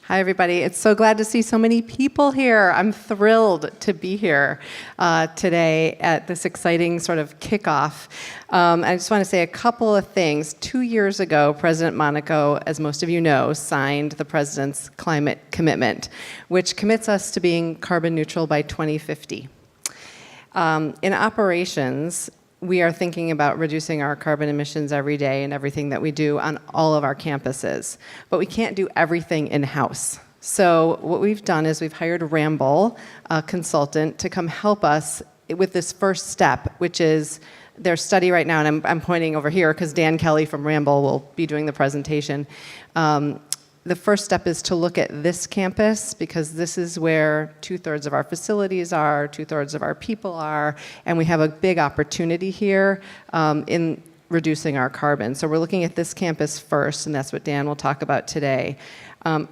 Hi, everybody. It's so glad to see so many people here. I'm thrilled to be here today at this exciting sort of kickoff. I just want to say a couple of things. 2 years ago, President Monaco, as most of you know, signed the President's Climate Commitment, which commits us to being carbon neutral by 2050. In operations, we are thinking about reducing our carbon emissions every day in everything that we do on all of our campuses. But we can't do everything in-house. So what we've done is we've hired Ramble, a consultant, to come help us with this first step, which is their study right now, and I'm pointing over here because Dan Kelley from Ramble will be doing the presentation. The first step is to look at this campus because this is where 2/3 of our facilities are, 2/3 of our people are, and we have a big opportunity here in reducing our carbon. So we're looking at this campus first, and that's what Dan will talk about today.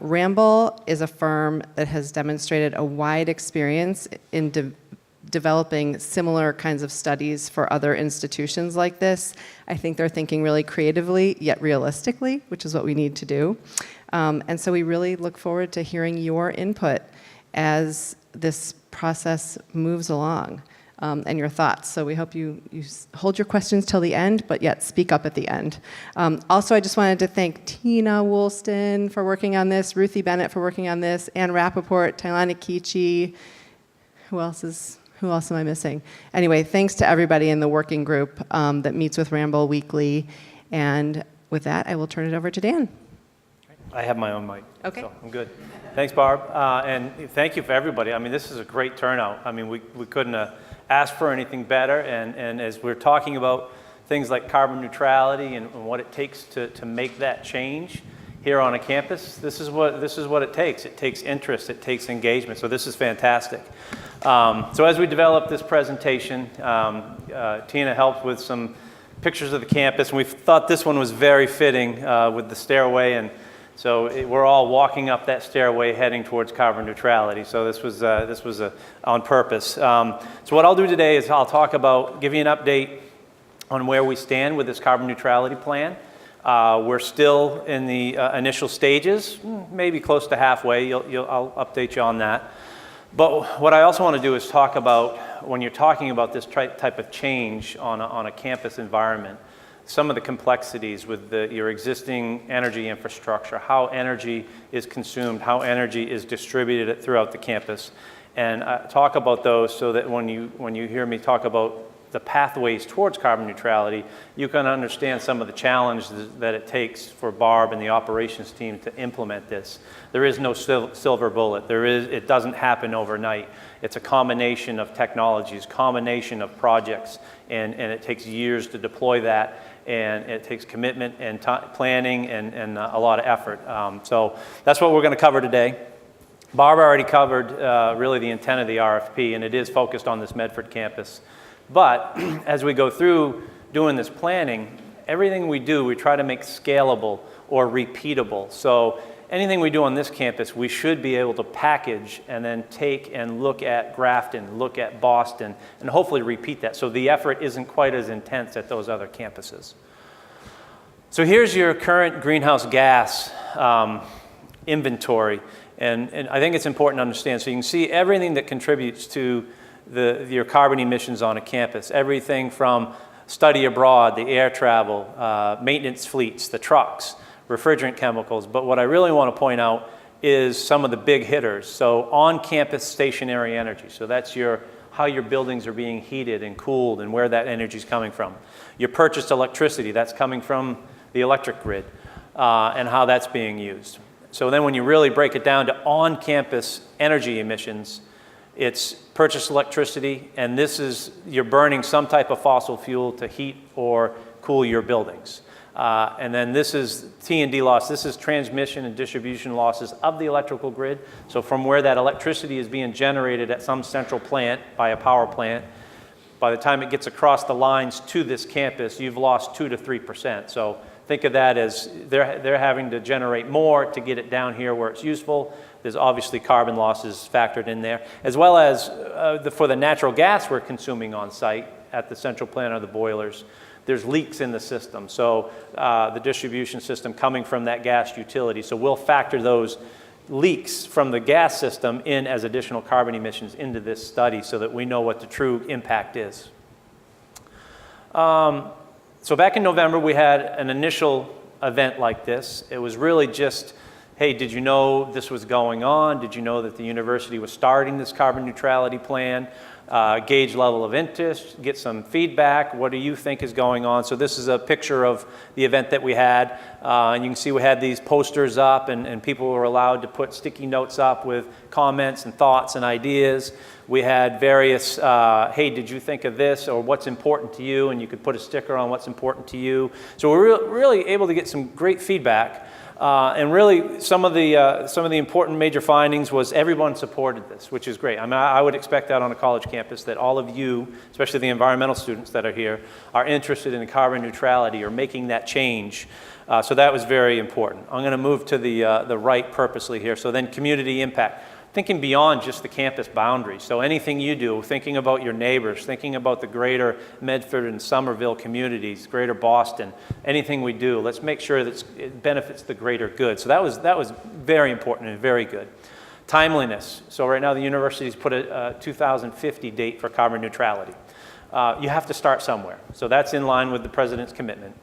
Ramble is a firm that has demonstrated a wide experience in developing similar kinds of studies for other institutions like this. I think they're thinking really creatively, yet realistically, which is what we need to do. And so we really look forward to hearing your input as this process moves along and your thoughts. So we hope you hold your questions till the end, but yet speak up at the end. Also, I just wanted to thank Tina Woolston for working on this, Ruthie Bennett for working on this, Ann Rappaport, Tailana Kichi. Who else am I missing? Anyway, thanks to everybody in the working group that meets with Ramble weekly. And with that, I will turn it over to Dan. I have my own mic, okay. So I'm good. Thanks, Barb, and thank you for everybody. I mean, this is a great turnout. I mean, we couldn't ask for anything better, and as we're talking about things like carbon neutrality and what it takes to make that change here on a campus, this is what it takes. It takes interest, it takes engagement, so this is fantastic. So as we develop this presentation, Tina helped with some pictures of the campus, and we thought this one was very fitting with the stairway, and so we're all walking up that stairway heading towards carbon neutrality. So this was on purpose. So what I'll do today is I'll talk about, give you an update on where we stand with this carbon neutrality plan. We're still in the initial stages, maybe close to halfway. I'll update you on that. But what I also want to do is talk about, when you're talking about this type of change on a campus environment, some of the complexities with your existing energy infrastructure, how energy is consumed, how energy is distributed throughout the campus, and talk about those so that when you hear me talk about the pathways towards carbon neutrality, you can understand some of the challenges that it takes for Barb and the operations team to implement this. There is no silver bullet. It doesn't happen overnight. It's a combination of technologies, combination of projects, and it takes years to deploy that, and it takes commitment and planning and a lot of effort. So that's what we're going to cover today. Barb already covered really the intent of the RFP, and it is focused on this Medford campus. But as we go through doing this planning, everything we do, we try to make scalable or repeatable. So anything we do on this campus, we should be able to package and then take and look at Grafton, look at Boston, and hopefully repeat that. So the effort isn't quite as intense at those other campuses. So here's your current greenhouse gas inventory. And I think it's important to understand. So you can see everything that contributes to your carbon emissions on a campus, everything from study abroad, the air travel, maintenance fleets, the trucks, refrigerant chemicals. But what I really want to point out is some of the big hitters. So on-campus stationary energy. So that's how your buildings are being heated and cooled and where that energy is coming from. Your purchased electricity, that's coming from the electric grid and how that's being used. So then when you really break it down to on-campus energy emissions, it's purchased electricity, and this is, you're burning some type of fossil fuel to heat or cool your buildings. And then this is T&D loss. This is transmission and distribution losses of the electrical grid. So from where that electricity is being generated at some central plant by a power plant, by the time it gets across the lines to this campus, you've lost 2 to 3%. So think of that as they're having to generate more to get it down here where it's useful. There's obviously carbon losses factored in there, as well as for the natural gas we're consuming on site at the central plant or the boilers. There's leaks in the system, so the distribution system coming from that gas utility. So we'll factor those leaks from the gas system in as additional carbon emissions into this study so that we know what the true impact is. So back in November, we had an initial event like this. It was really just, hey, did you know this was going on? Did you know that the university was starting this carbon neutrality plan? Gauge level of interest, get some feedback. What do you think is going on? So this is a picture of the event that we had. And you can see we had these posters up and people were allowed to put sticky notes up with comments and thoughts and ideas. We had various, hey, did you think of this, or what's important to you? And you could put a sticker on what's important to you. So we're really able to get some great feedback. And really, some of the important major findings was everyone supported this, which is great. I mean, I would expect that on a college campus, that all of you, especially the environmental students that are here, are interested in carbon neutrality or making that change. So that was very important. I'm going to move to the right purposely here. So then community impact. Thinking beyond just the campus boundaries. So anything you do, thinking about your neighbors, thinking about the greater Medford and Somerville communities, greater Boston, anything we do, let's make sure that it benefits the greater good. So that was very important and very good. Timeliness. So right now the university's put a 2050 date for carbon neutrality. You have to start somewhere. So that's in line with the president's commitment.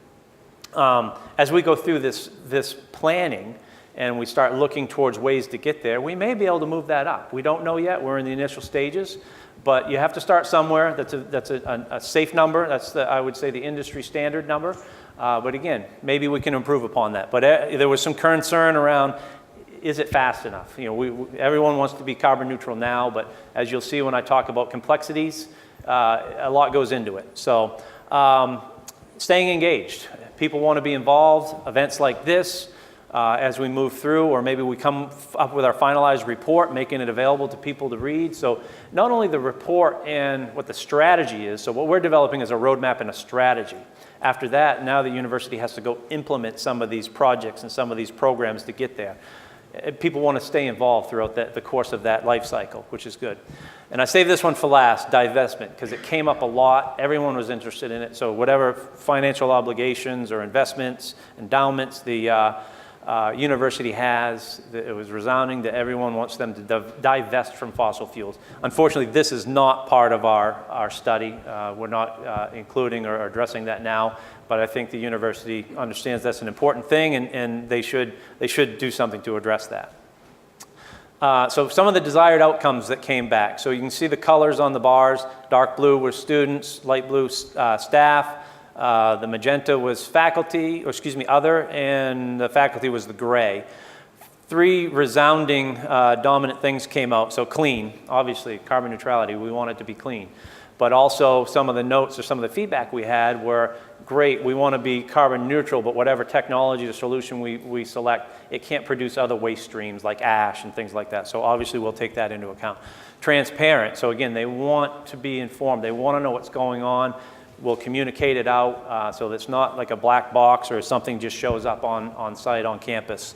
As we go through this planning, and we start looking towards ways to get there, we may be able to move that up. We don't know yet. We're in the initial stages, but you have to start somewhere. That's a safe number. That's, I would say, the industry standard number. But again, maybe we can improve upon that. But there was some concern around, is it fast enough? You know, everyone wants to be carbon neutral now, but as you'll see when I talk about complexities, a lot goes into it. So staying engaged. People want to be involved. Events like this, as we move through, or maybe we come up with our finalized report, making it available to people to read. So not only the report and what the strategy is, so what we're developing is a roadmap and a strategy. After that, now the university has to go implement some of these projects and some of these programs to get there. People want to stay involved throughout the course of that life cycle, which is good. And I saved this one for last, divestment, because it came up a lot. Everyone was interested in it. So whatever financial obligations or investments, endowments, the university has, it was resounding that everyone wants them to divest from fossil fuels. Unfortunately, this is not part of our study. We're not including or addressing that now, but I think the university understands that's an important thing, and they should do something to address that. So some of the desired outcomes that came back. So you can see the colors on the bars. Dark blue were students, light blue staff. The magenta was faculty, or excuse me, other, and the faculty was the gray. Three resounding dominant things came out. So clean, obviously, carbon neutrality, we want it to be clean. But also some of the notes or some of the feedback we had were, great, we want to be carbon neutral, but whatever technology or solution we select, it can't produce other waste streams like ash and things like that. So obviously we'll take that into account. Transparent, so again, they want to be informed. They want to know what's going on. We'll communicate it out so that it's not like a black box or something just shows up on site, on campus.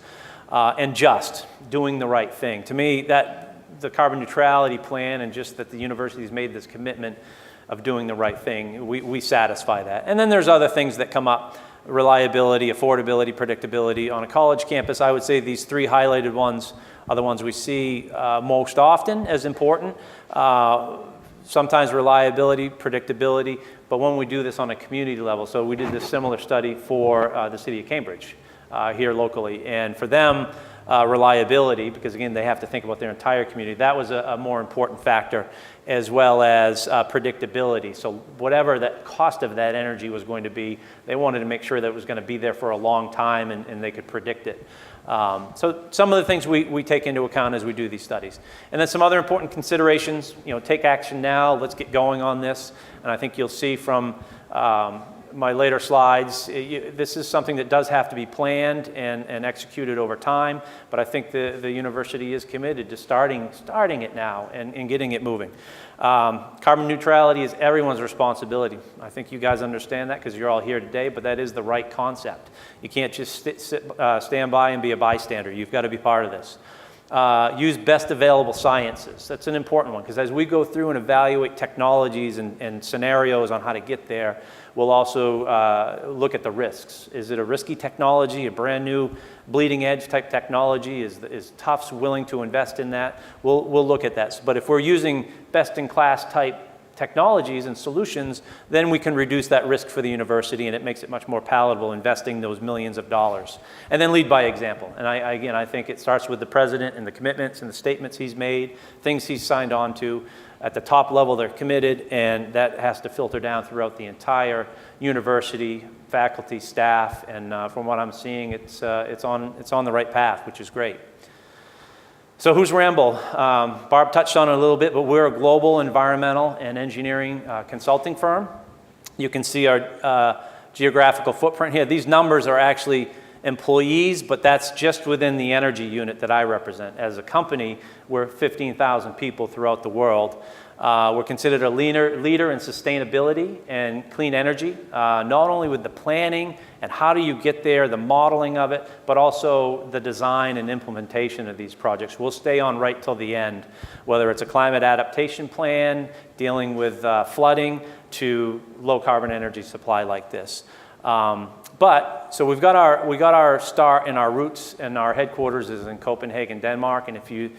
And just doing the right thing. To me, the carbon neutrality plan and just that the university's made this commitment of doing the right thing, we satisfy that. And then there's other things that come up, reliability, affordability, predictability. On a college campus, I would say these three highlighted ones are the ones we see most often as important. Sometimes reliability, predictability, but when we do this on a community level, so we did this similar study for the city of Cambridge here locally, and for them, reliability, because again, they have to think about their entire community, that was a more important factor, as well as predictability. So whatever that cost of that energy was going to be, they wanted to make sure that it was going to be there for a long time and they could predict it. So some of the things we take into account as we do these studies. And then some other important considerations, take action now, let's get going on this. And I think you'll see from my later slides, this is something that does have to be planned and executed over time, but I think the university is committed to starting it now and getting it moving. Carbon neutrality is everyone's responsibility. I think you guys understand that because you're all here today, but that is the right concept. You can't just stand by and be a bystander. You've got to be part of this. use best available sciences. That's an important one, because as we go through and evaluate technologies and scenarios on how to get there, we'll also look at the risks. Is it a risky technology, a brand new bleeding edge type technology? Is Tufts willing to invest in that? We'll look at that. But if we're using best in class type technologies and solutions, then we can reduce that risk for the university, and it makes it much more palatable investing those millions of dollars. And then lead by example. And again, I think it starts with the president and the commitments and the statements he's made, things he's signed on to. At the top level, they're committed, and that has to filter down throughout the entire university, faculty, staff, and from what I'm seeing, it's on the right path, which is great. So who's Ramboll? Barb touched on it a little bit, but we're a global environmental and engineering consulting firm. You can see our geographical footprint here. These numbers are actually employees, but that's just within the energy unit that I represent. As a company, we're 15,000 people throughout the world. We're considered a leader in sustainability and clean energy, not only with the planning and how do you get there, the modeling of it, but also the design and implementation of these projects. We'll stay on right till the end, whether it's a climate adaptation plan, dealing with flooding, to low carbon energy supply like this. So we've got our start and our roots, and our headquarters is in Copenhagen, Denmark. And if you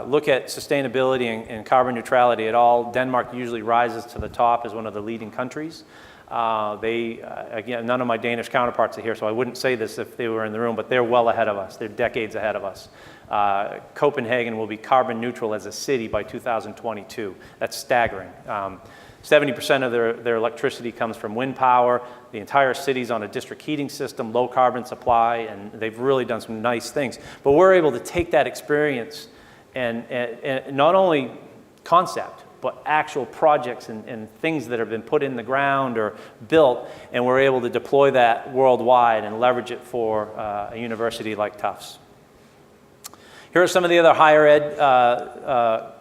look at sustainability and carbon neutrality at all, Denmark usually rises to the top as one of the leading countries. Again, none of my Danish counterparts are here, so I wouldn't say this if they were in the room, but they're well ahead of us. They're decades ahead of us. Copenhagen will be carbon neutral as a city by 2022. That's staggering. 70% of their electricity comes from wind power. The entire city's on a district heating system, low carbon supply, and they've really done some nice things. But we're able to take that experience and not only concept, but actual projects and things that have been put in the ground or built, and we're able to deploy that worldwide and leverage it for a university like Tufts. Here are some of the other higher ed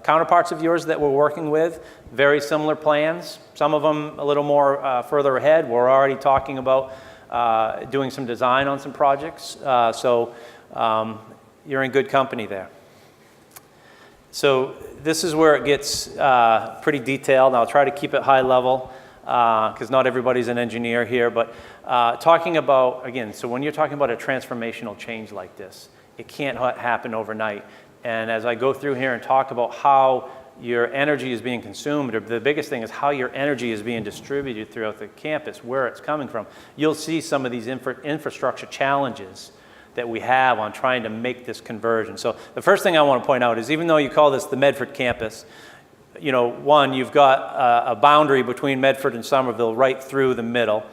counterparts of yours that we're working with. Very similar plans, some of them a little more further ahead. We're already talking about doing some design on some projects, so you're in good company there. So this is where it gets pretty detailed. I'll try to keep it high level because not everybody's an engineer here, but talking about, again, so when you're talking about a transformational change like this, it can't happen overnight. And as I go through here and talk about how your energy is being consumed, or the biggest thing is how your energy is being distributed throughout the campus, where it's coming from, you'll see some of these infrastructure challenges that we have on trying to make this conversion. So the first thing I want to point out is, even though you call this the Medford campus, you know, one, you've got a boundary between Medford and Somerville right through the middle.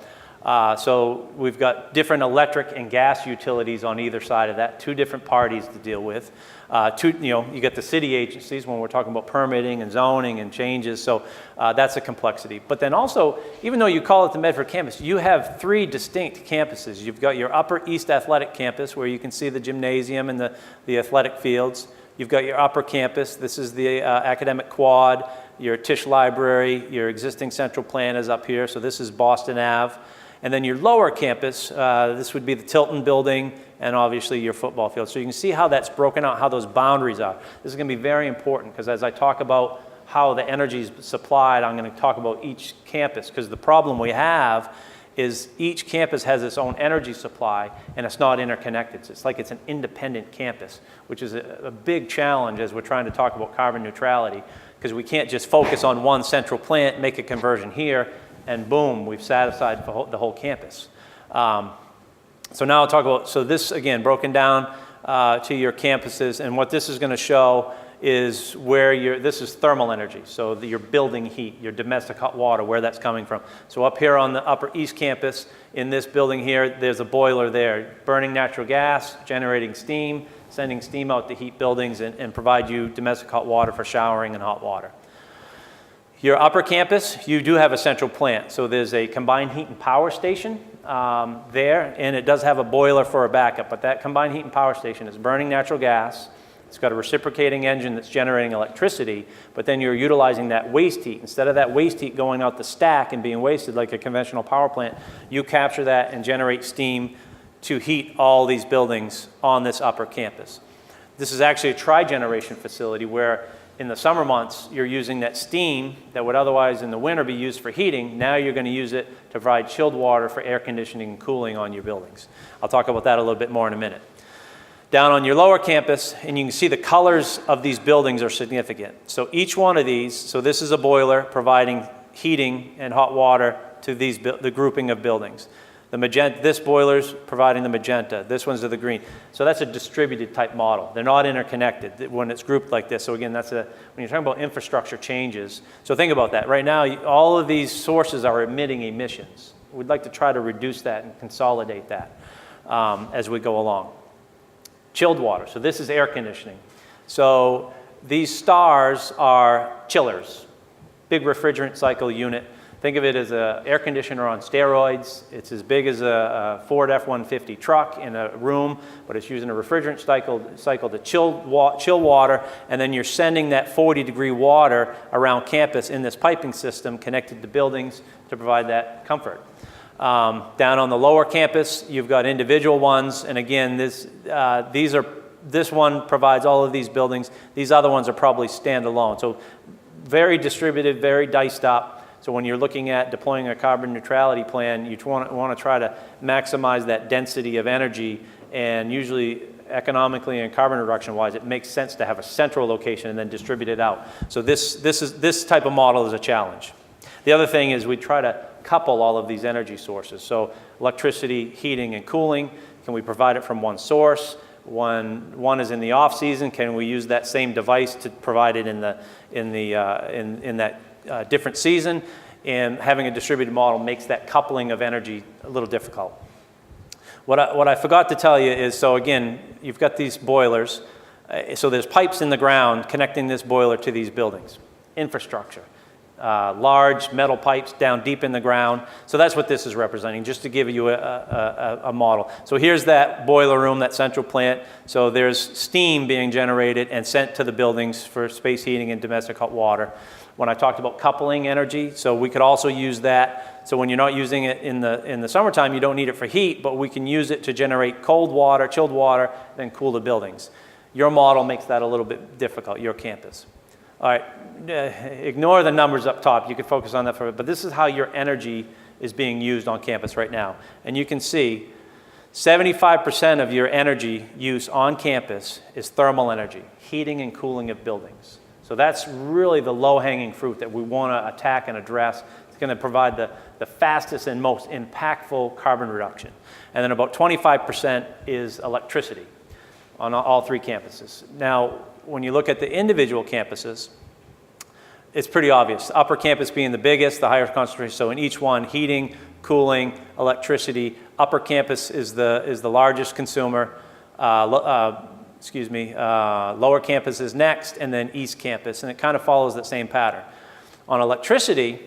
So we've got different electric and gas utilities on either side of that, two different parties to deal with. You get the city agencies when we're talking about permitting and zoning and changes, so that's a complexity. But then also, even though you call it the Medford campus, you have three distinct campuses. You've got your Upper East Athletic Campus, where you can see the gymnasium and the athletic fields. You've got your Upper Campus. This is the academic quad, your Tisch Library, your existing central plant is up here, so this is Boston Ave. And then your lower campus, this would be the Tilton building, and obviously your football field. So you can see how that's broken out, how those boundaries are. This is going to be very important, because as I talk about how the energy is supplied, I'm going to talk about each campus, because the problem we have is each campus has its own energy supply, and it's not interconnected. So it's like it's an independent campus, which is a big challenge as we're trying to talk about carbon neutrality, because we can't just focus on one central plant, make a conversion here, and boom, we've satisfied the whole campus. So now I'll talk about, so this again, broken down to your campuses, and what this is going to show is where this is thermal energy, so your building heat, your domestic hot water, where that's coming from. So up here on the Upper East Campus, in this building here, there's a boiler there, burning natural gas, generating steam, sending steam out to heat buildings and provide you domestic hot water for showering and hot water. Your Upper Campus, you do have a central plant. So there's a combined heat and power station there, and it does have a boiler for a backup, but that combined heat and power station is burning natural gas. It's got a reciprocating engine that's generating electricity, but then you're utilizing that waste heat. Instead of that waste heat going out the stack and being wasted like a conventional power plant, you capture that and generate steam to heat all these buildings on this Upper Campus. This is actually a tri-generation facility where in the summer months, you're using that steam that would otherwise in the winter be used for heating. Now you're going to use it to provide chilled water for air conditioning and cooling on your buildings. I'll talk about that a little bit more in a minute. Down on your lower campus, and you can see the colors of these buildings are significant. So each one of these, so this is a boiler providing heating and hot water to the grouping of buildings. The magenta, this boiler's providing the magenta, this one's to the green. So that's a distributed type model. They're not interconnected when it's grouped like this. So again, when you're talking about infrastructure changes, so think about that. Right now, all of these sources are emitting emissions. We'd like to try to reduce that and consolidate that as we go along. Chilled water, so this is air conditioning. So these stars are chillers, big refrigerant cycle unit. Think of it as an air conditioner on steroids. It's as big as a Ford F-150 truck in a room, but it's using a refrigerant cycle to chill water, and then you're sending that 40-degree water around campus in this piping system connected to buildings to provide that comfort. Down on the lower campus, you've got individual ones, and again, this one provides all of these buildings. These other ones are probably standalone. So very distributed, very diced up. So when you're looking at deploying a carbon neutrality plan, you want to try to maximize that density of energy, and usually economically and carbon reduction wise, it makes sense to have a central location and then distribute it out. So this type of model is a challenge. The other thing is we try to couple all of these energy sources. So electricity, heating, and cooling, can we provide it from one source? One is in the off season. Can we use that same device to provide it in that different season? And having a distributed model makes that coupling of energy a little difficult. What I forgot to tell you is, so again, you've got these boilers. So there's pipes in the ground connecting this boiler to these buildings. Infrastructure. Large metal pipes down deep in the ground. So that's what this is representing, just to give you a model. So here's that boiler room, that central plant. So there's steam being generated and sent to the buildings for space heating and domestic hot water. When I talked about coupling energy, so we could also use that. So when you're not using it in the summertime, you don't need it for heat, but we can use it to generate cold water, chilled water, then cool the buildings. Your model makes that a little bit difficult, your campus. All right, ignore the numbers up top. You can focus on that for a bit, but this is how your energy is being used on campus right now. And you can see 75% of your energy use on campus is thermal energy, heating and cooling of buildings. So that's really the low-hanging fruit that we want to attack and address. It's going to provide the fastest and most impactful carbon reduction. And then about 25% is electricity on all three campuses. Now, when you look at the individual campuses, it's pretty obvious. Upper campus being the biggest, the higher concentration. So in each one, heating, cooling, electricity. Upper campus is the largest consumer. Lower campus is next, and then East Campus, and it kind of follows that same pattern. On electricity,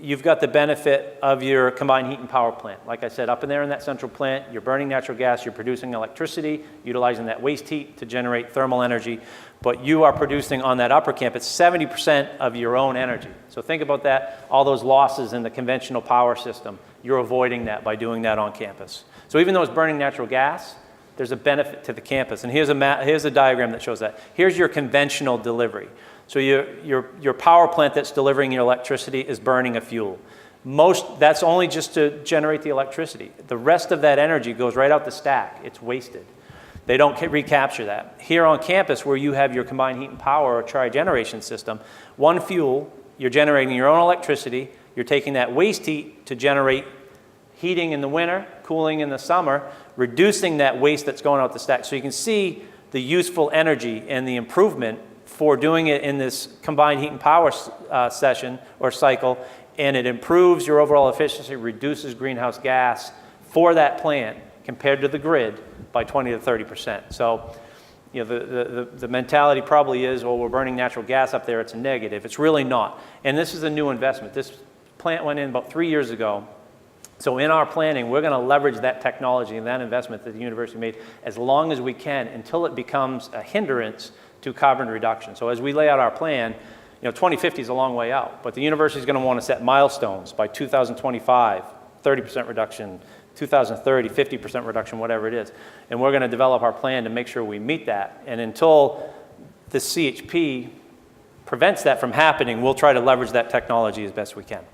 you've got the benefit of your combined heat and power plant. Like I said, up in there in that central plant, you're burning natural gas, you're producing electricity, utilizing that waste heat to generate thermal energy, but you are producing on that upper campus 70% of your own energy. So think about that, all those losses in the conventional power system, you're avoiding that by doing that on campus. So even though it's burning natural gas, there's a benefit to the campus. And here's a diagram that shows that. Here's your conventional delivery. So your power plant that's delivering your electricity is burning a fuel. That's only just to generate the electricity. The rest of that energy goes right out the stack. It's wasted. They don't recapture that. Here on campus, where you have your combined heat and power or tri-generation system, one fuel, you're generating your own electricity, you're taking that waste heat to generate heating in the winter, cooling in the summer, reducing that waste that's going out the stack. So you can see the useful energy and the improvement for doing it in this combined heat and power session or cycle, and it improves your overall efficiency, reduces greenhouse gas for that plant compared to the grid by 20 to 30%. So the mentality probably is, well, we're burning natural gas up there, it's a negative. It's really not. And this is a new investment. This plant went in about 3 years ago. So in our planning, we're going to leverage that technology and that investment that the university made as long as we can until it becomes a hindrance to carbon reduction. So as we lay out our plan, 2050 is a long way out, but the university is going to want to set milestones by 2025, 30% reduction, 2030, 50% reduction, whatever it is. And we're going to develop our plan to make sure we meet that. And until the CHP prevents that from happening, we'll try to leverage that technology as best we can.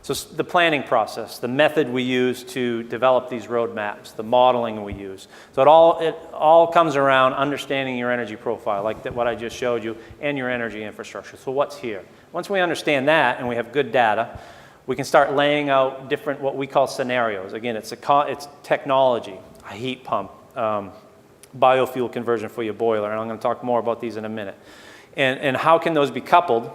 So the planning process, the method we use to develop these roadmaps, the modeling we use. So it all comes around understanding your energy profile, like what I just showed you, and your energy infrastructure. So what's here? Once we understand that and we have good data, we can start laying out different, what we call scenarios. Again, it's technology, a heat pump, biofuel conversion for your boiler, and I'm going to talk more about these in a minute. And how can those be coupled?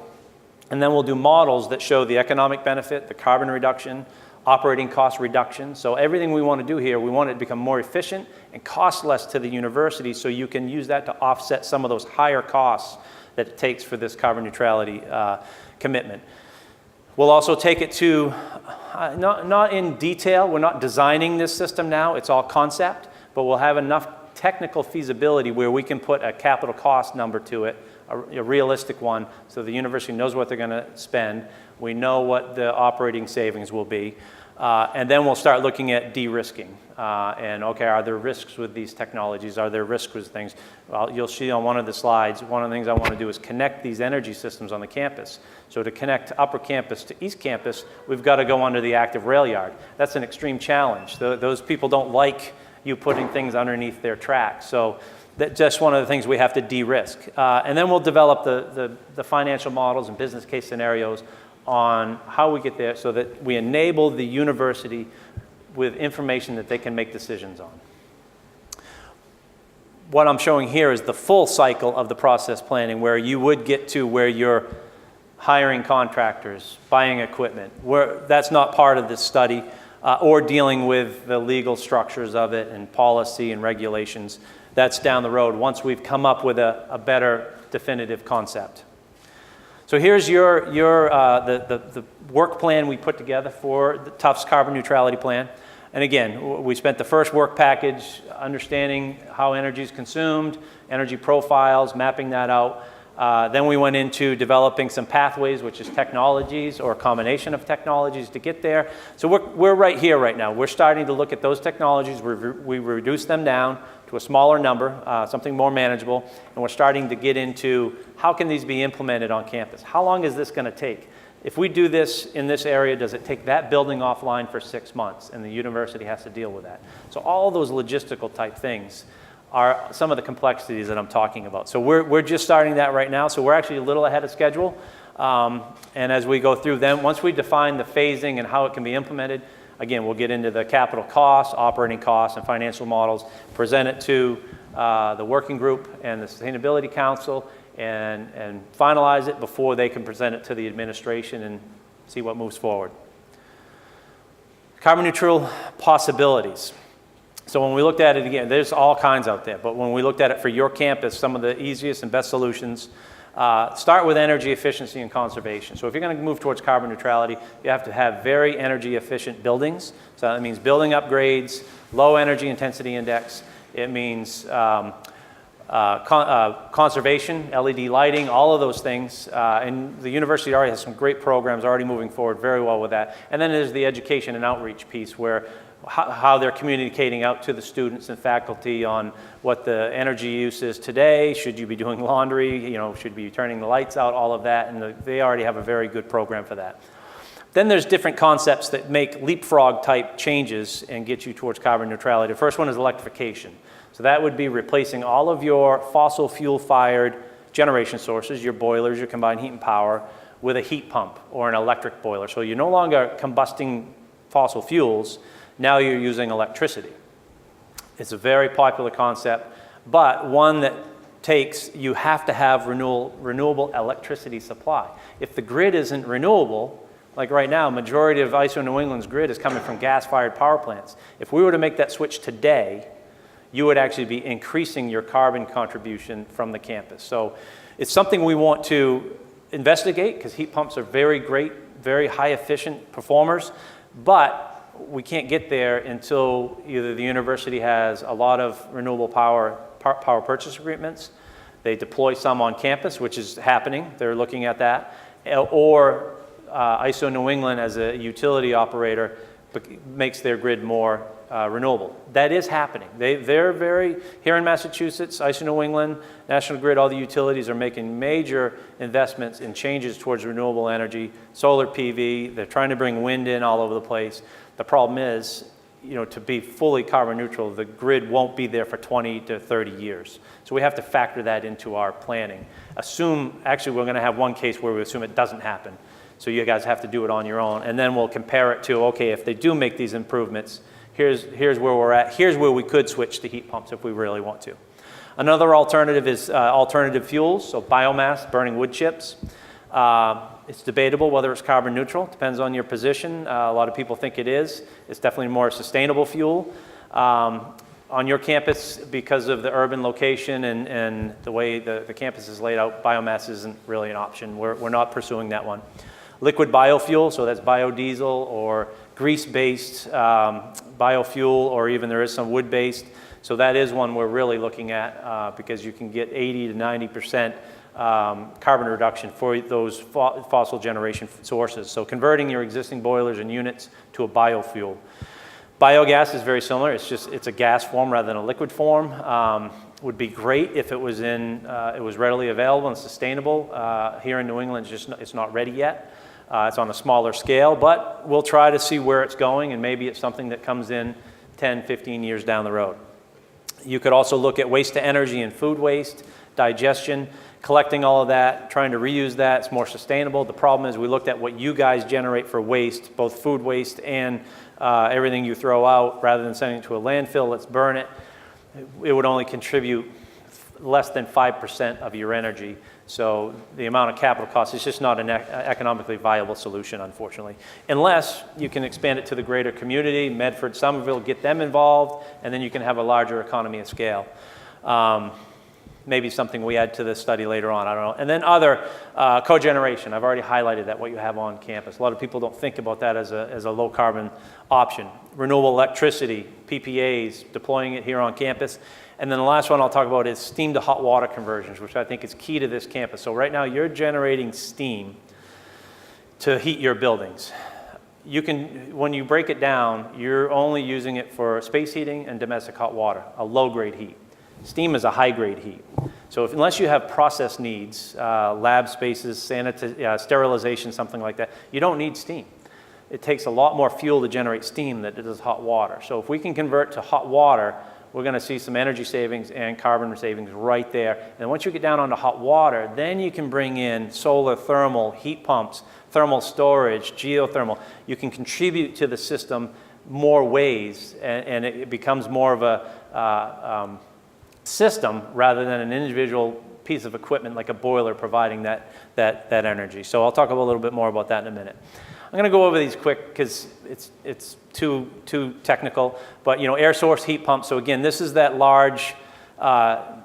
And then we'll do models that show the economic benefit, the carbon reduction, operating cost reduction. So everything we want to do here, we want it to become more efficient and cost less to the university, so you can use that to offset some of those higher costs that it takes for this carbon neutrality commitment. We'll also take it to, not in detail, we're not designing this system now, it's all concept, but we'll have enough technical feasibility where we can put a capital cost number to it, a realistic one, so the university knows what they're going to spend. We know what the operating savings will be. And then we'll start looking at de-risking. And okay, are there risks with these technologies? Are there risks with things? Well, you'll see on one of the slides, one of the things I want to do is connect these energy systems on the campus. So to connect Upper Campus to East Campus, we've got to go under the active rail yard. That's an extreme challenge. Those people don't like you putting things underneath their tracks. So that's just one of the things we have to de-risk. And then we'll develop the financial models and business case scenarios on how we get there so that we enable the university with information that they can make decisions on. What I'm showing here is the full cycle of the process planning, where you would get to where you're hiring contractors, buying equipment. That's not part of this study, or dealing with the legal structures of it and policy and regulations. That's down the road once we've come up with a better definitive concept. So here's the work plan we put together for the Tufts Carbon Neutrality Plan. And again, we spent the first work package understanding how energy is consumed, energy profiles, mapping that out. Then we went into developing some pathways, which is technologies or a combination of technologies to get there. So we're right here right now. We're starting to look at those technologies. We reduce them down to a smaller number, something more manageable, and we're starting to get into how can these be implemented on campus? How long is this going to take? If we do this in this area, does it take that building offline for 6 months, and the university has to deal with that? So all those logistical type things are some of the complexities that I'm talking about. So we're just starting that right now, so we're actually a little ahead of schedule. And as we go through them, once we define the phasing and how it can be implemented, again, we'll get into the capital costs, operating costs, and financial models, present it to the working group and the Sustainability Council, and finalize it before they can present it to the administration and see what moves forward. Carbon neutral possibilities. So when we looked at it again, there's all kinds out there, but when we looked at it for your campus, some of the easiest and best solutions start with energy efficiency and conservation. So if you're going to move towards carbon neutrality, you have to have very energy efficient buildings. So that means building upgrades, low energy intensity index. It means conservation, LED lighting, all of those things. And the university already has some great programs already moving forward very well with that. And then there's the education and outreach piece, where how they're communicating out to the students and faculty on what the energy use is today. Should you be doing laundry? Should you be turning the lights out? All of that, and they already have a very good program for that. Then there's different concepts that make leapfrog type changes and get you towards carbon neutrality. The first one is electrification. So that would be replacing all of your fossil fuel fired generation sources, your boilers, your combined heat and power, with a heat pump or an electric boiler. So you're no longer combusting fossil fuels. Now you're using electricity. It's a very popular concept, but one that you have to have renewable electricity supply. If the grid isn't renewable, like right now, majority of ISO New England's grid is coming from gas-fired power plants. If we were to make that switch today, you would actually be increasing your carbon contribution from the campus. So it's something we want to investigate, because heat pumps are very great, very high efficient performers, but we can't get there until either the university has a lot of renewable power purchase agreements, they deploy some on campus, which is happening, they're looking at that, or ISO New England as a utility operator makes their grid more renewable. That is happening. They're very, here in Massachusetts, ICE New England, National Grid, all the utilities are making major investments in changes towards renewable energy, solar PV, they're trying to bring wind in all over the place. The problem is, to be fully carbon neutral, the grid won't be there for 20 to 30 years. So we have to factor that into our planning. Actually we're gonna have one case where we assume it doesn't happen. So you guys have to do it on your own, and then we'll compare it to, okay, if they do make these improvements, here's where we're at. Here's where we could switch to heat pumps if we really want to. Another alternative is alternative fuels, so biomass, burning wood chips. It's debatable whether it's carbon neutral, depends on your position. A lot of people think it is. It's definitely more sustainable fuel. On your campus, because of the urban location and the way the campus is laid out, biomass isn't really an option. We're not pursuing that one. Liquid biofuel, so that's biodiesel or grease-based biofuel, or even there is some wood-based. So that is one we're really looking at because you can get 80 to 90% carbon reduction for those fossil generation sources. So converting your existing boilers and units to a biofuel. Biogas is very similar. It's a gas form rather than a liquid form. Would be great if it was it was readily available and sustainable. Here in New England, it's not ready yet. It's on a smaller scale, but we'll try to see where it's going, and maybe it's something that comes in 10, 15 years down the road. You could also look at waste to energy and food waste, digestion, collecting all of that, trying to reuse that. It's more sustainable. The problem is we looked at what you guys generate for waste, both food waste and everything you throw out. Rather than sending it to a landfill, let's burn it. It would only contribute less than 5% of your energy. So the amount of capital cost is just not an economically viable solution, unfortunately. Unless you can expand it to the greater community, Medford, Somerville, get them involved, and then you can have a larger economy of scale. Maybe something we add to this study later on, I don't know. And then other cogeneration. I've already highlighted that, what you have on campus. A lot of people don't think about that as a low carbon option. Renewable electricity, PPAs, deploying it here on campus. And then the last one I'll talk about is steam to hot water conversions, which I think is key to this campus. So right now you're generating steam to heat your buildings. When you break it down, you're only using it for space heating and domestic hot water, a low-grade heat. Steam is a high-grade heat. So unless you have process needs, lab spaces, sterilization, something like that, you don't need steam. It takes a lot more fuel to generate steam than it does hot water. So if we can convert to hot water, we're going to see some energy savings and carbon savings right there. And once you get down onto hot water, then you can bring in solar, thermal, heat pumps, thermal storage, geothermal. You can contribute to the system more ways, and it becomes more of a system rather than an individual piece of equipment like a boiler providing that energy. So I'll talk a little bit more about that in a minute. I'm going to go over these quick because it's too technical, but air source heat pump. So again, this is that large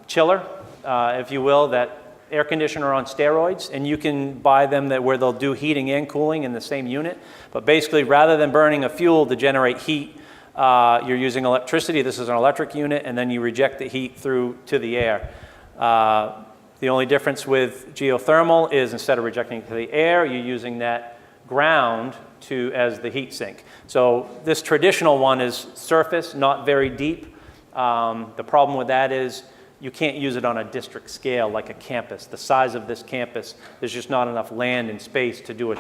chiller, if you will, that air conditioner on steroids, and you can buy them where they'll do heating and cooling in the same unit. But basically, rather than burning a fuel to generate heat, you're using electricity. This is an electric unit, and then you reject the heat through to the air. The only difference with geothermal is instead of rejecting it to the air, you're using that ground as the heat sink. So this traditional one is surface, not very deep. The problem with that is you can't use it on a district scale like a campus. The size of this campus, there's just not enough land and space to do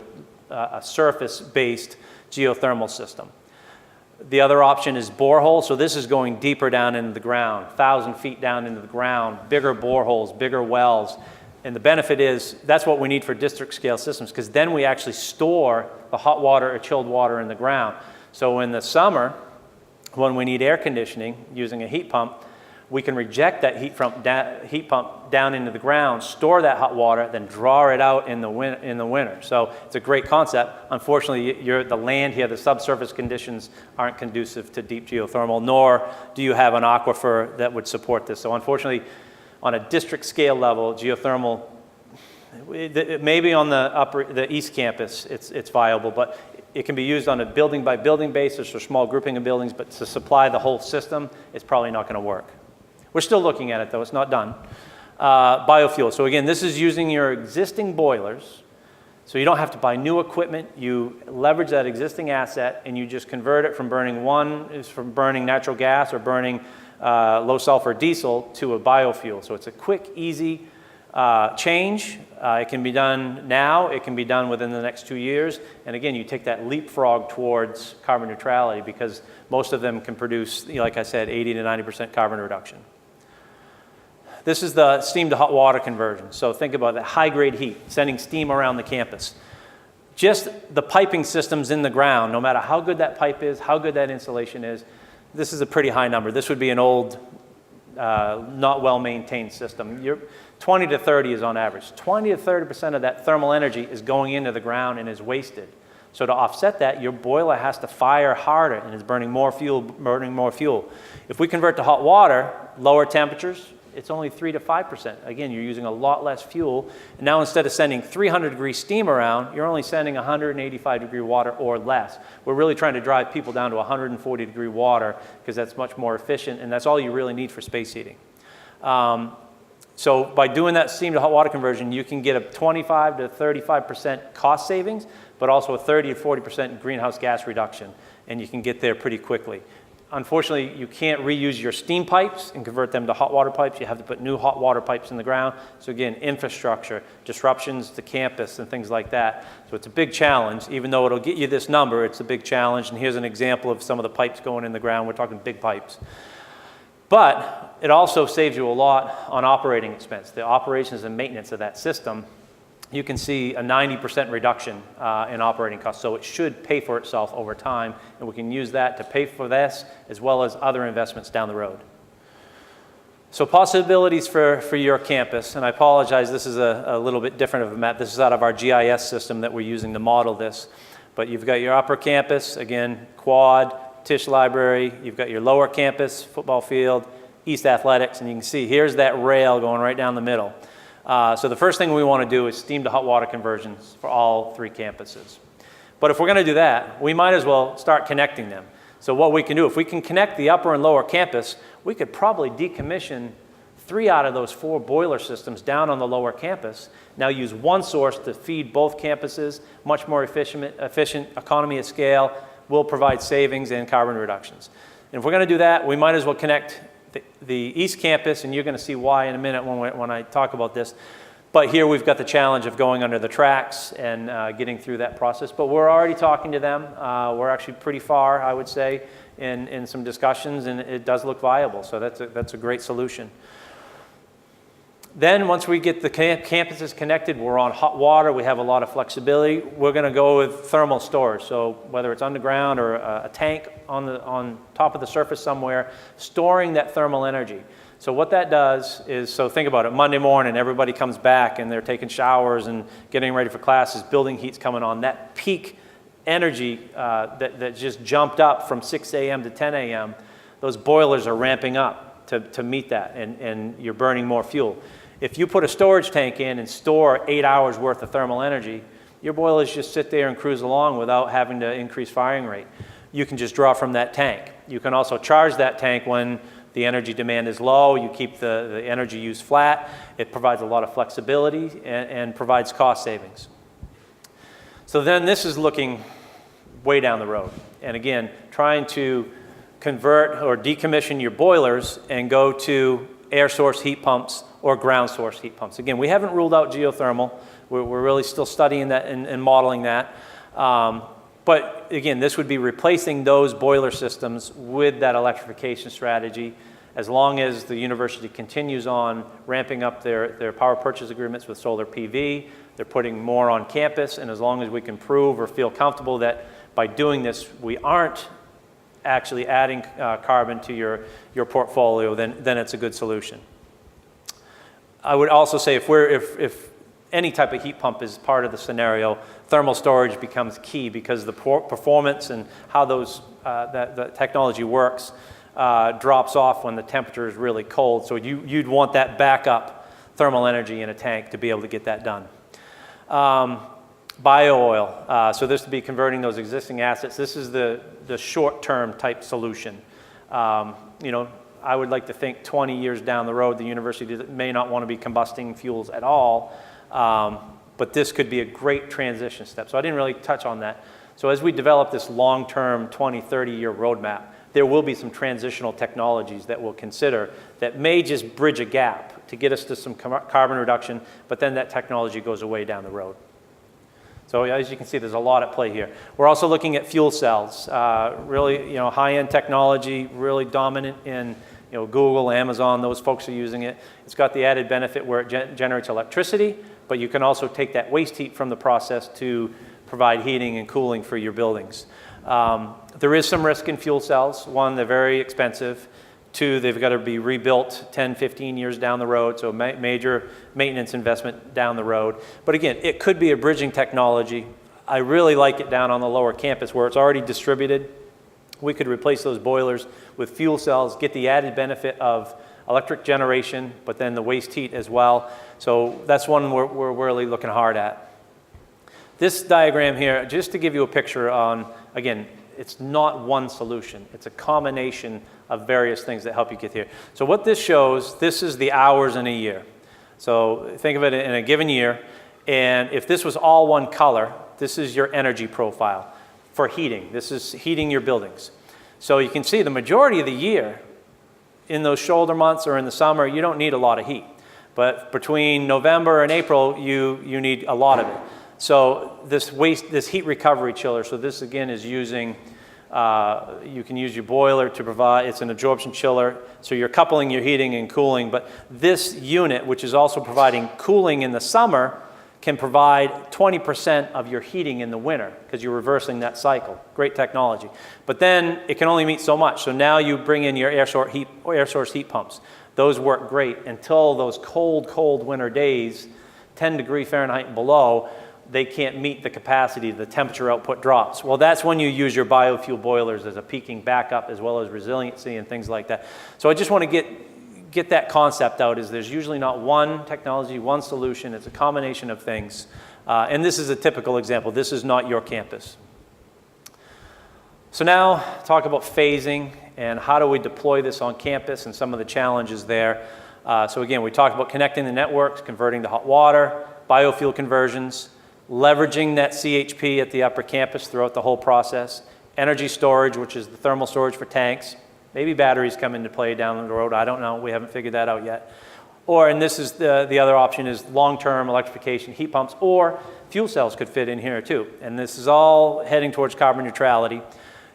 a surface-based geothermal system. The other option is borehole. So this is going deeper down into the ground, 1,000 feet down into the ground, bigger boreholes, bigger wells. And the benefit is that's what we need for district scale systems, because then we actually store the hot water or chilled water in the ground. So in the summer, when we need air conditioning using a heat pump, we can reject that heat pump down into the ground, store that hot water, then draw it out in the winter. So it's a great concept. Unfortunately, the land here, the subsurface conditions aren't conducive to deep geothermal, nor do you have an aquifer that would support this. So unfortunately, on a district scale level, geothermal, maybe on the east campus, it's viable, but it can be used on a building by building basis or small grouping of buildings, but to supply the whole system, it's probably not going to work. We're still looking at it though, it's not done. Biofuel, so again, this is using your existing boilers So you don't have to buy new equipment. You leverage that existing asset, and you just convert it from burning natural gas or burning low sulfur diesel to a biofuel. So it's a quick, easy change. It can be done now. It can be done within the next 2 years. And again, you take that leapfrog towards carbon neutrality because most of them can produce, like I said, 80 to 90% carbon reduction. This is the steam to hot water conversion. So think about that high-grade heat, sending steam around the campus. Just the piping systems in the ground, no matter how good that pipe is, how good that insulation is, this is a pretty high number. This would be an old, not well-maintained system. 20 to 30 is on average. 20 to 30% of that thermal energy is going into the ground and is wasted. So to offset that, your boiler has to fire harder and is burning more fuel. If we convert to hot water, lower temperatures, it's only 3 to 5%. Again, you're using a lot less fuel. And now instead of sending 300-degree steam around, you're only sending 185-degree water or less. We're really trying to drive people down to 140-degree water because that's much more efficient, and that's all you really need for space heating. So by doing that steam to hot water conversion, you can get a 25 to 35% cost savings, but also a 30 to 40% greenhouse gas reduction, and you can get there pretty quickly. Unfortunately, you can't reuse your steam pipes and convert them to hot water pipes. You have to put new hot water pipes in the ground. So again, infrastructure, disruptions to campus and things like that. So it's a big challenge. Even though it'll get you this number, it's a big challenge. And here's an example of some of the pipes going in the ground. We're talking big pipes. But it also saves you a lot on operating expense. The operations and maintenance of that system, you can see a 90% reduction in operating costs. So it should pay for itself over time, and we can use that to pay for this as well as other investments down the road. So possibilities for your campus, and I apologize, this is a little bit different of a map. This is out of our GIS system that we're using to model this. But you've got your upper campus, again, quad, Tisch Library. You've got your lower campus, football field, East Athletics, and you can see here's that rail going right down the middle. So the first thing we want to do is steam to hot water conversions for all 3 campuses. But if we're going to do that, we might as well start connecting them. So what we can do, if we can connect the upper and lower campus, we could probably decommission 3 out of those 4 boiler systems down on the lower campus. Now use one source to feed both campuses, much more efficient economy of scale, will provide savings and carbon reductions. And if we're going to do that, we might as well connect the East Campus, and you're going to see why in a minute when I talk about this. But here we've got the challenge of going under the tracks and getting through that process. But we're already talking to them. We're actually pretty far, I would say, in some discussions, and it does look viable. So that's a great solution. Then once we get the campuses connected, we're on hot water, we have a lot of flexibility. We're going to go with thermal storage. So whether it's underground or a tank on top of the surface somewhere, storing that thermal energy. So what that does is, so think about it, Monday morning, everybody comes back and they're taking showers and getting ready for classes, building heat's coming on. That peak energy that just jumped up from 6 a.m. to 10 a.m., those boilers are ramping up to meet that, and you're burning more fuel. If you put a storage tank in and store 8 hours worth of thermal energy, your boilers just sit there and cruise along without having to increase firing rate. You can just draw from that tank. You can also charge that tank when the energy demand is low. You keep the energy use flat. It provides a lot of flexibility and provides cost savings. So then this is looking way down the road. And again, trying to convert or decommission your boilers and go to air source heat pumps or ground source heat pumps. Again, we haven't ruled out geothermal. We're really still studying that and modeling that. But again, this would be replacing those boiler systems with that electrification strategy as long as the university continues on ramping up their power purchase agreements with solar PV. They're putting more on campus, and as long as we can prove or feel comfortable that by doing this we aren't actually adding carbon to your portfolio, then it's a good solution. I would also say if any type of heat pump is part of the scenario, thermal storage becomes key because the performance and how the technology works drops off when the temperature is really cold. So you'd want that backup thermal energy in a tank to be able to get that done. Bio-oil, so this would be converting those existing assets. This is the short-term type solution. I would like to think 20 years down the road, the university may not want to be combusting fuels at all. but this could be a great transition step. So I didn't really touch on that. So as we develop this long-term 20, 30-year roadmap, there will be some transitional technologies that we'll consider that may just bridge a gap to get us to some carbon reduction, but then that technology goes away down the road. So as you can see, there's a lot at play here. We're also looking at fuel cells, really, high-end technology, really dominant in, Google, Amazon, those folks are using it. It's got the added benefit where it generates electricity, but you can also take that waste heat from the process to provide heating and cooling for your buildings. There is some risk in fuel cells. One, they're very expensive. Two, they've got to be rebuilt 10, 15 years down the road, so major maintenance investment down the road. But again, it could be a bridging technology. I really like it down on the lower campus where it's already distributed. We could replace those boilers with fuel cells, get the added benefit of electric generation, but then the waste heat as well. So that's one we're really looking hard at. This diagram here, just to give you a picture on, again, it's not one solution. It's a combination of various things that help you get here. So what this shows, this is the hours in a year. So think of it in a given year, and if this was all one color, this is your energy profile for heating. This is heating your buildings. So you can see the majority of the year, in those shoulder months or in the summer, you don't need a lot of heat. But between November and April, you need a lot of it. So this heat recovery chiller, so this again is using, you can use your boiler to provide, it's an absorption chiller, so you're coupling your heating and cooling, but this unit, which is also providing cooling in the summer, can provide 20% of your heating in the winter because you're reversing that cycle. Great technology. But then it can only meet so much, so now you bring in your air source heat pumps. Those work great until those cold winter days, 10 degree Fahrenheit and below, they can't meet the capacity, the temperature output drops. Well, that's when you use your biofuel boilers as a peaking backup as well as resiliency and things like that. So I just want to get that concept out, is there's usually not one technology, one solution. It's a combination of things. And this is a typical example. This is not your campus. So now talk about phasing and how do we deploy this on campus and some of the challenges there. So again, we talked about connecting the networks, converting to hot water, biofuel conversions, leveraging that CHP at the upper campus throughout the whole process, energy storage, which is the thermal storage for tanks. Maybe batteries come into play down the road. I don't know. We haven't figured that out yet. Or, and this is the other option, is long-term electrification, heat pumps, or fuel cells could fit in here too. And this is all heading towards carbon neutrality.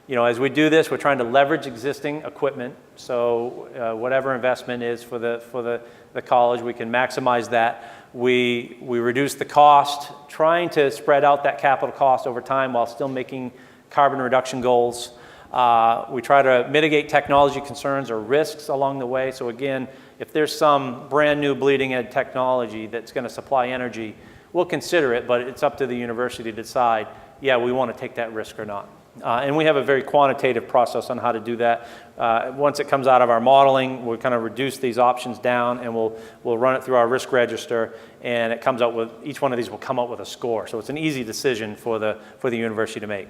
As we do this, we're trying to leverage existing equipment. So whatever investment is for the college, we can maximize that. We reduce the cost, trying to spread out that capital cost over time while still making carbon reduction goals. We try to mitigate technology concerns or risks along the way. So again, if there's some brand new bleeding edge technology that's going to supply energy, we'll consider it, but it's up to the university to decide, yeah, we want to take that risk or not. And we have a very quantitative process on how to do that. Once it comes out of our modeling, we'll kind of reduce these options down, and we'll run it through our risk register, and it comes out with, each one of these will come out with a score. So it's an easy decision for the university to make.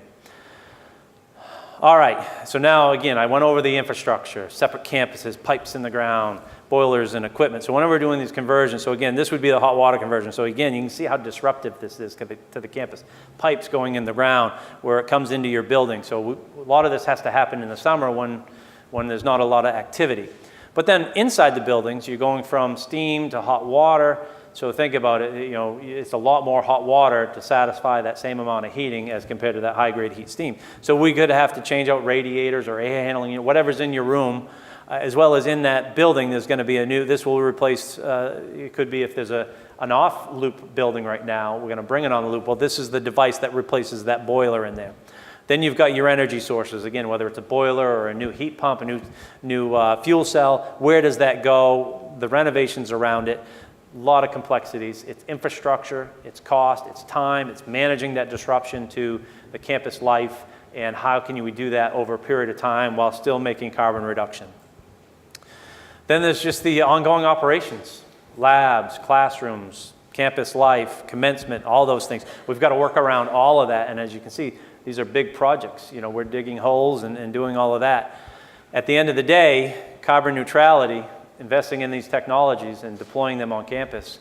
All right, so now again, I went over the infrastructure, separate campuses, pipes in the ground, boilers and equipment. So whenever we're doing these conversions, so again, this would be the hot water conversion. So again, you can see how disruptive this is to the campus. Pipes going in the ground where it comes into your building. So a lot of this has to happen in the summer when there's not a lot of activity. But then inside the buildings, you're going from steam to hot water. So think about it, it's a lot more hot water to satisfy that same amount of heating as compared to that high-grade heat steam. So we could have to change out radiators or air handling, whatever's in your room, as well as in that building, there's going to be this will replace, it could be if there's an off-loop building right now, we're going to bring it on the loop. Well, this is the device that replaces that boiler in there. Then you've got your energy sources, again, whether it's a boiler or a new heat pump, a new fuel cell, where does that go? The renovations around it. A lot of complexities. It's infrastructure, it's cost, it's time, it's managing that disruption to the campus life, and how can we do that over a period of time while still making carbon reduction. Then there's just the ongoing operations, labs, classrooms, campus life, commencement, all those things. We've got to work around all of that, and as you can see, these are big projects. We're digging holes and doing all of that. At the end of the day, carbon neutrality, investing in these technologies and deploying them on campus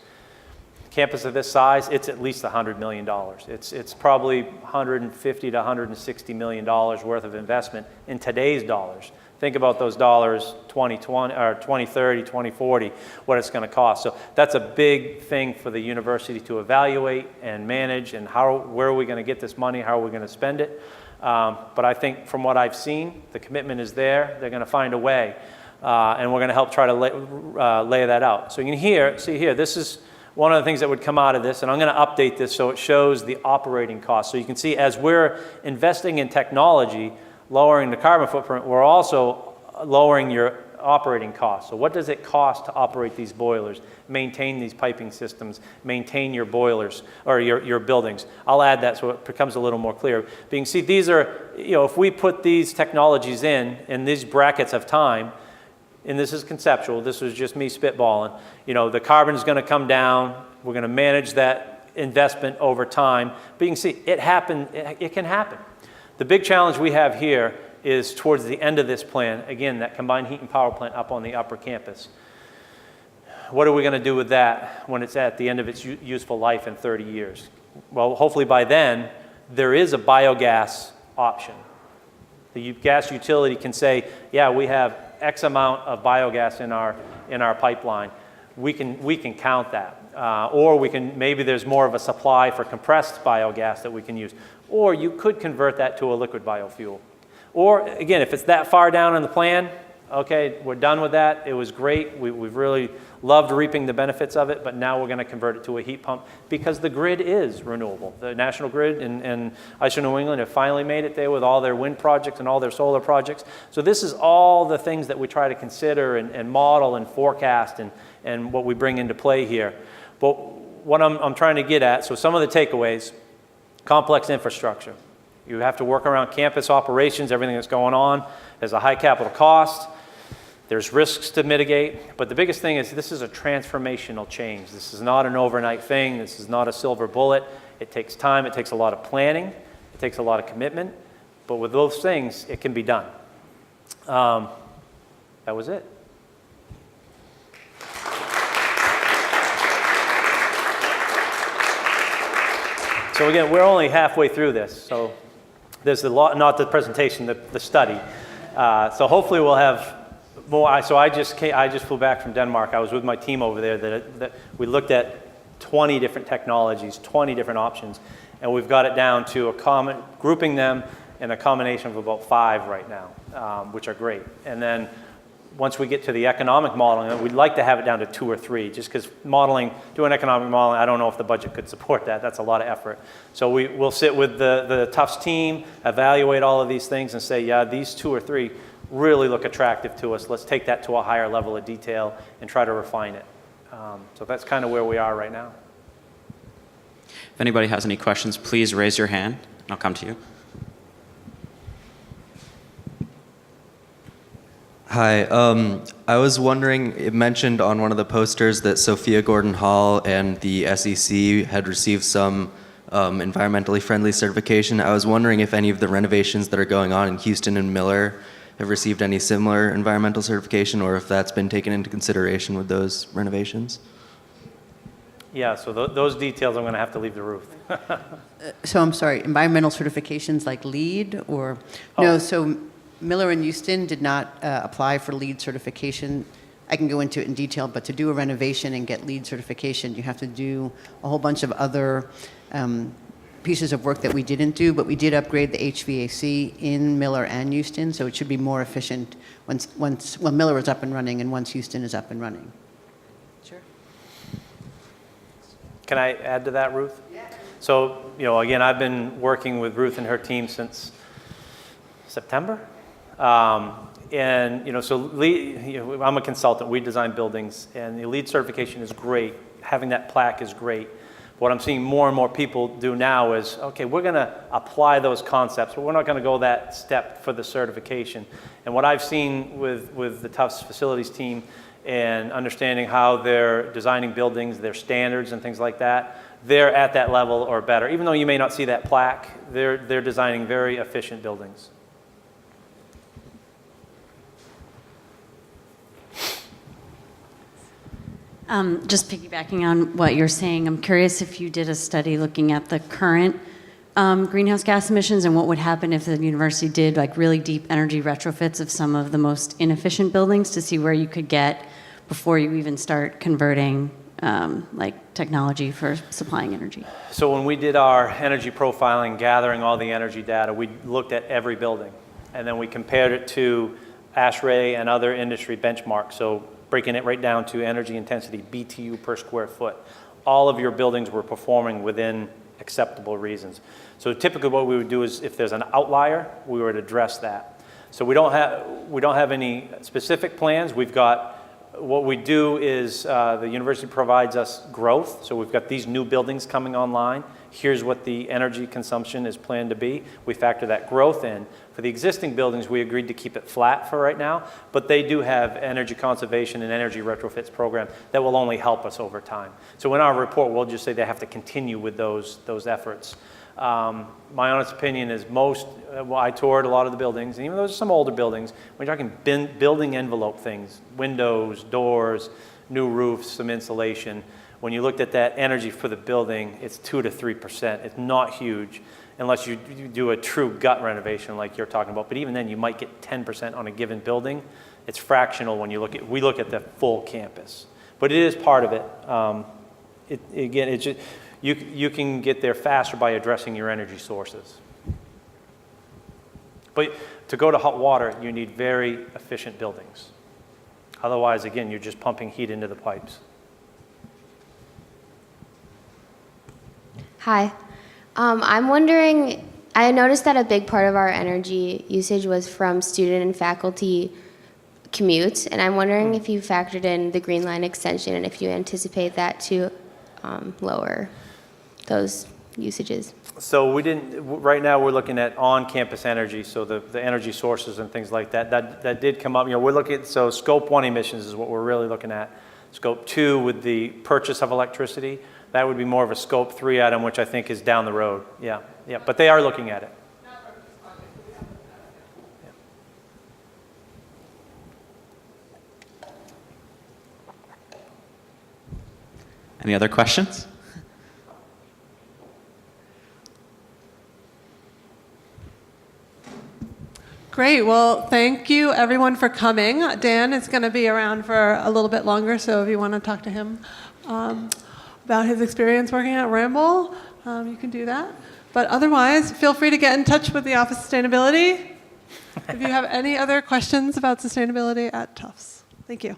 campus of this size, it's at least $100 million. It's probably $150 to $160 million worth of investment in today's dollars. Think about those dollars 2020 or 2030, 2040, what it's going to cost. So that's a big thing for the university to evaluate and manage, and where are we going to get this money, how are we going to spend it. But I think from what I've seen, the commitment is there. They're going to find a way, and we're going to help try to lay that out. So you can see here, this is one of the things that would come out of this, and I'm going to update this so it shows the operating costs. So you can see as we're investing in technology, lowering the carbon footprint, we're also lowering your operating costs. So what does it cost to operate these boilers, maintain these piping systems, maintain your boilers or your buildings? I'll add that so it becomes a little more clear. But you can see these are, if we put these technologies in these brackets of time, and this is conceptual, this was just me spitballing, the carbon is going to come down, we're going to manage that investment over time, but you can see it can happen. The big challenge we have here is towards the end of this plan, again, that combined heat and power plant up on the upper campus. What are we going to do with that when it's at the end of its useful life in 30 years? Well, hopefully by then, there is a biogas option. The gas utility can say, yeah, we have X amount of biogas in our pipeline. We can count that. Or maybe there's more of a supply for compressed biogas that we can use. Or you could convert that to a liquid biofuel. Or again, if it's that far down in the plan, okay, we're done with that. It was great. We've really loved reaping the benefits of it, but now we're going to convert it to a heat pump because the grid is renewable. The national grid in ISO New England have finally made it there with all their wind projects and all their solar projects. So this is all the things that we try to consider and model and forecast and what we bring into play here. But what I'm trying to get at, so some of the takeaways: complex infrastructure. You have to work around campus operations, everything that's going on. There's a high capital cost. There's risks to mitigate. But the biggest thing is this is a transformational change. This is not an overnight thing. This is not a silver bullet. It takes time. It takes a lot of planning. It takes a lot of commitment. But with those things, it can be done. That was it. So again, we're only halfway through this. So there's a lot, not the presentation, the study. So hopefully we'll have more. So I just flew back from Denmark. I was with my team over there that we looked at 20 different technologies, 20 different options, and we've got it down to grouping them in a combination of about 5 right now, which are great. And then once we get to the economic modeling, we'd like to have it down to 2 or 3, just because doing economic modeling, I don't know if the budget could support that. That's a lot of effort. So we'll sit with the Tufts team, evaluate all of these things and say, yeah, these 2 or 3 really look attractive to us. Let's take that to a higher level of detail and try to refine it. So that's kind of where we are right now. If anybody has any questions, please raise your hand, and I'll come to you. Hi, I was wondering, it mentioned on one of the posters that Sophia Gordon Hall and the SEC had received some environmentally friendly certification. I was wondering if any of the renovations that are going on in Houston and Miller have received any similar environmental certification, or if that's been taken into consideration with those renovations. Yeah, so those details I'm going to have to leave to Ruth. So I'm sorry, environmental certifications like LEED or? Oh. No, so Miller and Houston did not apply for LEED certification. I can go into it in detail, but to do a renovation and get LEED certification, you have to do a whole bunch of other pieces of work that we didn't do, but we did upgrade the HVAC in Miller and Houston, so it should be more efficient once Miller is up and running and once Houston is up and running. Sure. Can I add to that, Ruth? Yeah. So, again, I've been working with Ruth and her team since September. And, so I'm a consultant. We design buildings, and the LEED certification is great. Having that plaque is great. What I'm seeing more and more people do now is, okay, we're going to apply those concepts, but we're not going to go that step for the certification. And what I've seen with the Tufts facilities team and understanding how they're designing buildings, their standards and things like that, they're at that level or better. Even though you may not see that plaque, they're designing very efficient buildings. Just piggybacking on what you're saying, I'm curious if you did a study looking at the current greenhouse gas emissions and what would happen if the university did like really deep energy retrofits of some of the most inefficient buildings to see where you could get before you even start converting like technology for supplying energy. So when we did our energy profiling, gathering all the energy data, we looked at every building, and then we compared it to ASHRAE and other industry benchmarks. So breaking it right down to energy intensity, BTU per square foot. All of your buildings were performing within acceptable reasons. So typically what we would do is if there's an outlier, we would address that. So we don't have any specific plans. We've got, what we do is the university provides us growth. So we've got these new buildings coming online. Here's what the energy consumption is planned to be. We factor that growth in. For the existing buildings, we agreed to keep it flat for right now, but they do have energy conservation and energy retrofits program that will only help us over time. So in our report, we'll just say they have to continue with those efforts. My honest opinion is I toured a lot of the buildings, and even though there's some older buildings, we're talking building envelope things, windows, doors, new roofs, some insulation. When you looked at that energy for the building, it's 2 to 3%. It's not huge unless you do a true gut renovation like you're talking about. But even then, you might get 10% on a given building. It's fractional when we look at the full campus. But it is part of it. It's just, you can get there faster by addressing your energy sources. But to go to hot water, you need very efficient buildings. Otherwise, again, you're just pumping heat into the pipes. Hi. I'm wondering, I noticed that a big part of our energy usage was from student and faculty commutes, and I'm wondering if you factored in the Green Line extension and if you anticipate that to lower those usages. So we didn't, right now we're looking at on-campus energy, so the energy sources and things like that. That did come up. We're looking at, so scope 1 emissions is what we're really looking at. Scope 2 with the purchase of electricity. That would be more of a scope 3 item, which I think is down the road. Yeah, but they are looking at it. Any other questions? Great. Well, thank you everyone for coming. Dan is going to be around for a little bit longer, so if you want to talk to him about his experience working at Ramble, you can do that. But otherwise, feel free to get in touch with the Office of Sustainability if you have any other questions about sustainability at Tufts. Thank you.